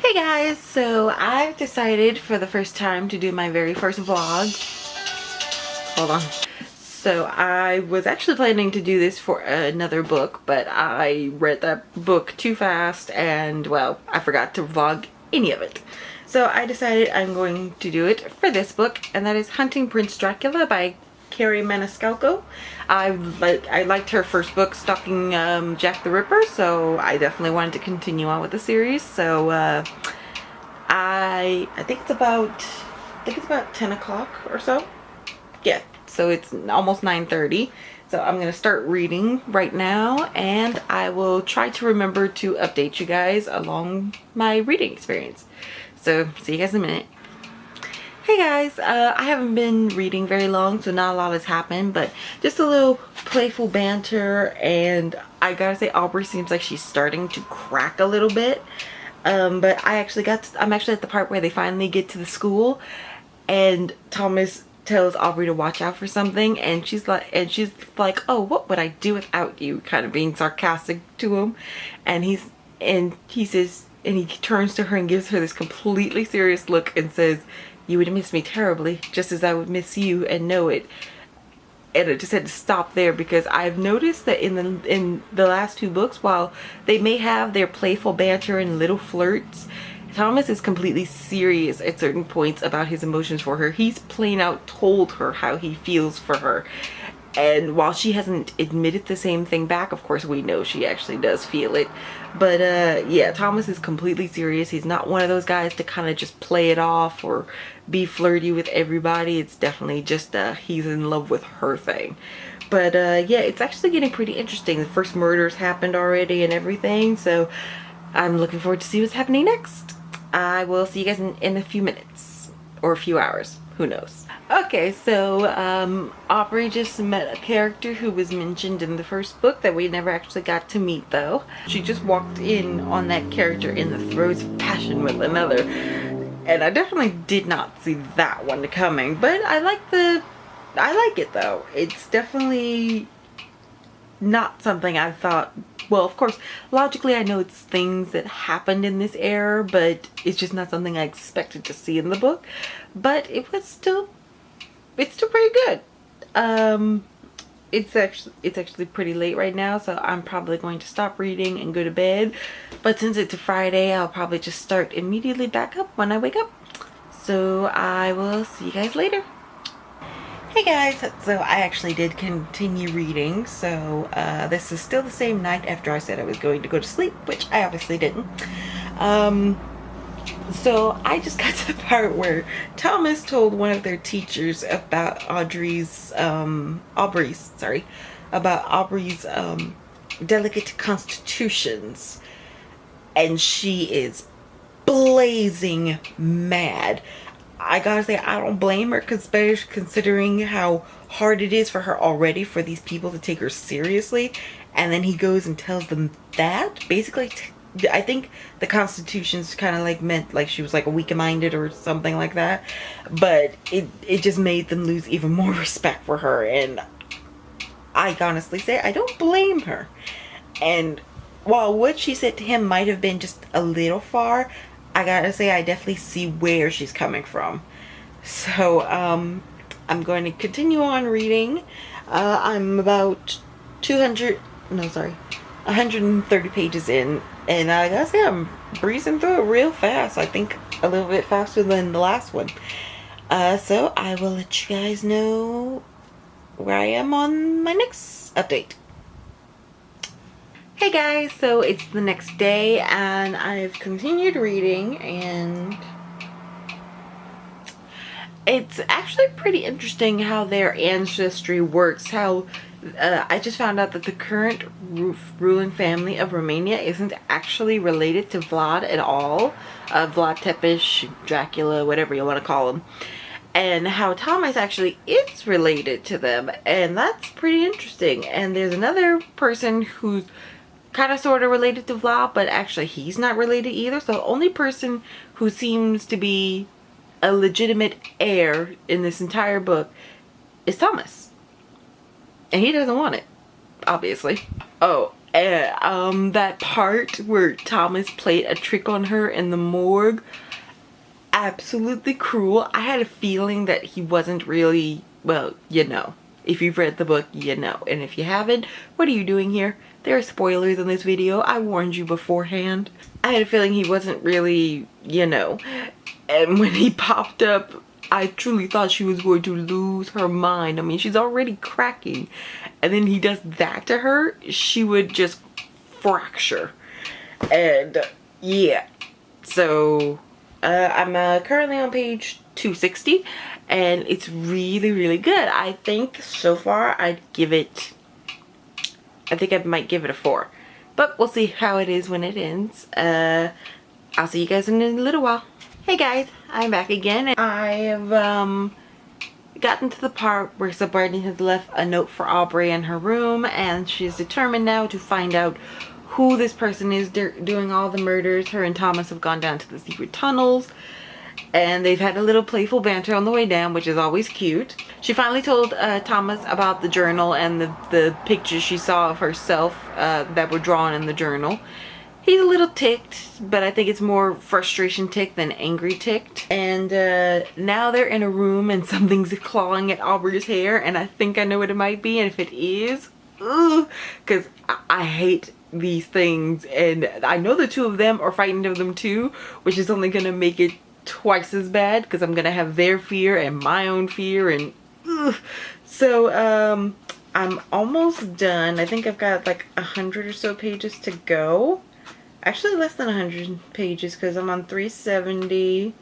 Hey guys, so I've decided for the first time to do my very first vlog. Hold on. So I was actually planning to do this for another book, but I read that book too fast and, well, I forgot to vlog any of it. So I decided I'm going to do it for this book, and that is Hunting Prince Dracula by Carrie Maniscalco. I liked her first book, Stalking Jack the Ripper, so I definitely wanted to continue on with the series. So I think it's about 10 o'clock or so. Yeah, so it's almost 9:30. So I'm gonna start reading right now, and I will try to remember to update you guys along my reading experience. So see you guys in a minute. Hey guys, I haven't been reading very long, so not a lot has happened, but just a little playful banter, and I gotta say Aubrey seems like she's starting to crack a little bit. But I'm actually at the part where they finally get to the school, and Thomas tells Aubrey to watch out for something, and she's like, oh, what would I do without you, kind of being sarcastic to him, and he turns to her and gives her this completely serious look and says, you would miss me terribly, just as I would miss you, and know it. And I just had to stop there, because I've noticed that in the last two books, while they may have their playful banter and little flirts, Thomas is completely serious at certain points about his emotions for her. He's plain out told her how he feels for her. And while she hasn't admitted the same thing back, of course we know she actually does feel it. But yeah, Thomas is completely serious. He's not one of those guys to kind of just play it off or be flirty with everybody. It's definitely just he's in love with her thing. But yeah, it's actually getting pretty interesting. The first murders happened already and everything, so I'm looking forward to see what's happening next. I will see you guys in a few minutes or a few hours, who knows. Okay, so Aubrey just met a character who was mentioned in the first book that we never actually got to meet, though. She just walked in on that character in the throes of passion with another, and I definitely did not see that one coming, but I like it though. It's definitely not something I thought, well, of course, logically I know it's things that happened in this era, but it's just not something I expected to see in the book. But it's still pretty good. It's actually pretty late right now, so I'm probably going to stop reading and go to bed. But since it's a Friday, I'll probably just start immediately back up when I wake up. So I will see you guys later. Hey guys, so I actually did continue reading, so this is still the same night after I said I was going to go to sleep, which I obviously didn't. So I just got to the part where Thomas told one of their teachers about Aubrey's delicate constitutions, and she is blazing mad. I gotta say, I don't blame her, especially considering how hard it is for her already for these people to take her seriously. And then he goes and tells them that. Basically, I think the constitutions kind of like meant like she was like weak-minded or something like that. But it just made them lose even more respect for her. And I honestly say, I don't blame her. And while what she said to him might have been just a little far, I gotta say, I definitely see where she's coming from. So, I'm going to continue on reading. I'm about 130 pages in, and I gotta say, I'm breezing through it real fast. I think a little bit faster than the last one. So I will let you guys know where I am on my next update. Hey guys, so it's the next day and I've continued reading, and it's actually pretty interesting how their ancestry works. How I just found out that the current ruling family of Romania isn't actually related to Vlad at all. Vlad Tepes, Dracula, whatever you want to call him. And how Thomas actually is related to them, and that's pretty interesting. And there's another person who's kind of sort of related to Vlad, but actually he's not related either. So the only person who seems to be a legitimate heir in this entire book is Thomas. And he doesn't want it, obviously. Oh, That part where Thomas played a trick on her in the morgue, absolutely cruel. I had a feeling that he wasn't really, well, you know, if you've read the book, you know, and if you haven't, what are you doing here? There are spoilers in this video. I warned you beforehand. I had a feeling he wasn't really, you know, and when he popped up, I truly thought she was going to lose her mind. I mean, she's already cracking, and then he does that to her, she would just fracture. And yeah, so I'm currently on page 260, and it's really, really good. I think so far I think I might give it a 4, but we'll see how it is when it ends. I'll see you guys in a little while. Hey guys, I'm back again, and I have gotten to the part where Subordinate has left a note for Aubrey in her room, and she's determined now to find out who this person is doing all the murders. Her and Thomas have gone down to the secret tunnels, and they've had a little playful banter on the way down, which is always cute. She finally told Thomas about the journal and the pictures she saw of herself that were drawn in the journal. He's a little ticked, but I think it's more frustration ticked than angry ticked. And now they're in a room and something's clawing at Aubrey's hair, and I think I know what it might be. And if it is, because I hate these things, and I know the two of them are frightened of them too, which is only gonna make it twice as bad because I'm gonna have their fear and my own fear, and so I'm almost done. I think I've got like 100 or so pages to go. Actually less than 100 pages because I'm on 370.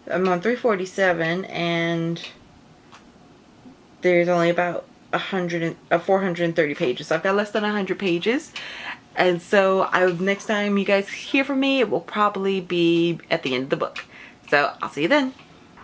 I'm on 347, and there's only about 430 pages, so I've got less than 100 pages. And so next time you guys hear from me, it will probably be at the end of the book. So I'll see you then.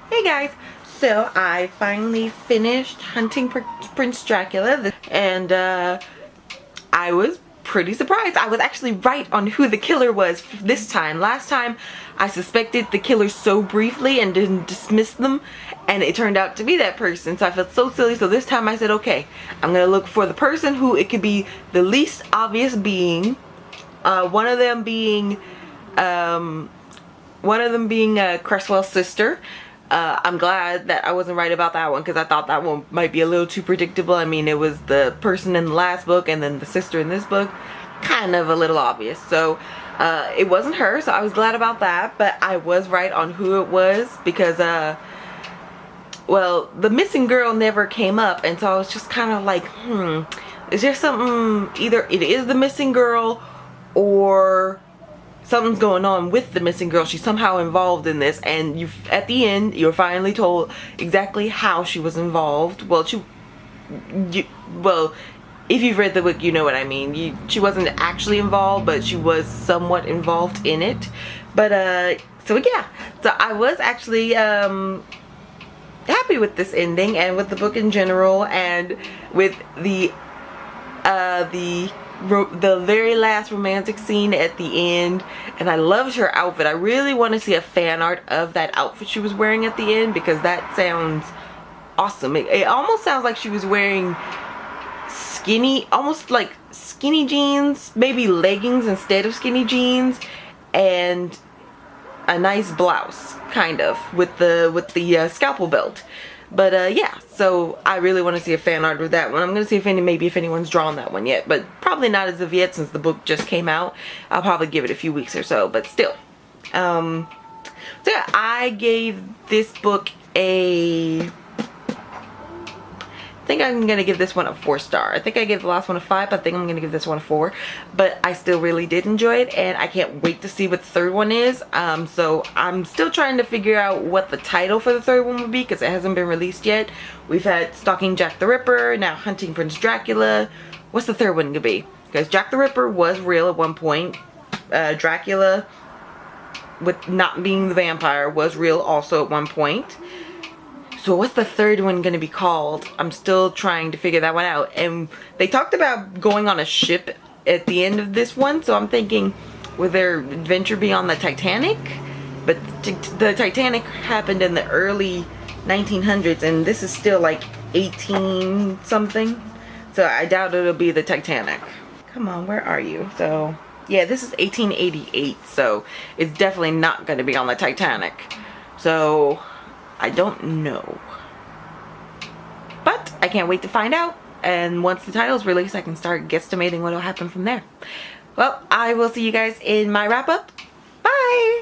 Hey guys, so I finally finished Hunting Prince Dracula, and I was pretty surprised. I was actually right on who the killer was this time. Last time I suspected the killer so briefly and didn't dismiss them, and it turned out to be that person, so I felt so silly. So this time I said, okay, I'm gonna look for the person who it could be the least obvious being, one of them being Cresswell's sister. I'm glad that I wasn't right about that one, because I thought that one might be a little too predictable. I mean, it was the person in the last book and then the sister in this book. Kind of a little obvious. So it wasn't her, so I was glad about that. But I was right on who it was, because well, the missing girl never came up, and so I was just kind of like, is there something, either it is the missing girl or something's going on with the missing girl. She's somehow involved in this, and at the end you're finally told exactly how she was involved. Well, well, if you've read the book, you know what I mean. She wasn't actually involved, but she was somewhat involved in it. But so yeah, so I was actually happy with this ending, and with the book in general, and with the very last romantic scene at the end. And I loved her outfit. I really want to see a fan art of that outfit she was wearing at the end, because that sounds awesome. It almost sounds like she was wearing skinny, almost like skinny jeans, maybe leggings instead of skinny jeans, and a nice blouse, kind of, with the scalpel belt. But yeah, so I really want to see a fan art of that one. I'm gonna see if anyone's drawn that one yet, but probably not as of yet, since the book just came out. I'll probably give it a few weeks or so, but still. So yeah, I gave this book I think I'm gonna give this one a 4-star. I think I gave the last one a 5, but I think I'm gonna give this one a 4. But I still really did enjoy it, and I can't wait to see what the third one is. So I'm still trying to figure out what the title for the third one would be, because it hasn't been released yet. We've had Stalking Jack the Ripper, now Hunting Prince Dracula. What's the third one gonna be? Because Jack the Ripper was real at one point. Dracula, with not being the vampire, was real also at one point. So what's the third one gonna be called? I'm still trying to figure that one out. And they talked about going on a ship at the end of this one, so I'm thinking, would their adventure be on the Titanic? But the Titanic happened in the early 1900s, and this is still like 18 something. So I doubt it'll be the Titanic. Come on, where are you? So yeah, this is 1888, so it's definitely not going to be on the Titanic. So I don't know, but I can't wait to find out. And once the title's released, I can start guesstimating what will happen from there. Well, I will see you guys in my wrap up. Bye.